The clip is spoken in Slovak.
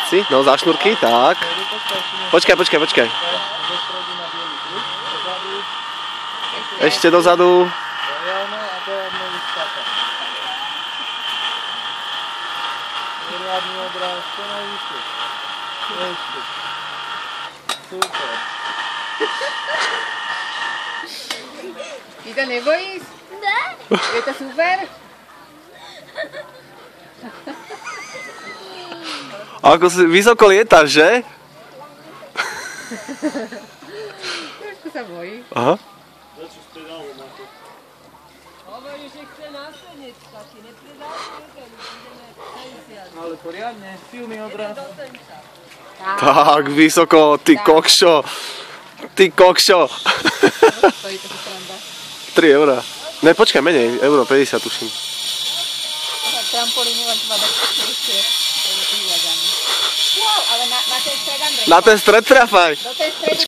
Si, no za šnúrky, tak. Počkaj. Ešte dozadu. Riadny obraz, čo najvyššie. Ešte. Super. Ty to nebojíš? Ne. Je to super? Ako si vysoko lietaš, že? Trošku sa bojí. Aha. Hovorí, že chce následniť, taký nepridáte, Ale poriadne, silný obraz. Tak vysoko, ty kokšo. Ty kokšo. Stojí to sranda. 3 eurá. Ne, počkaj, menej, euro 50 tuším. Trampolínu len treba dať ešte. Ale na ten stred, Andrej. Na ten stred trafaj. Do tej stredy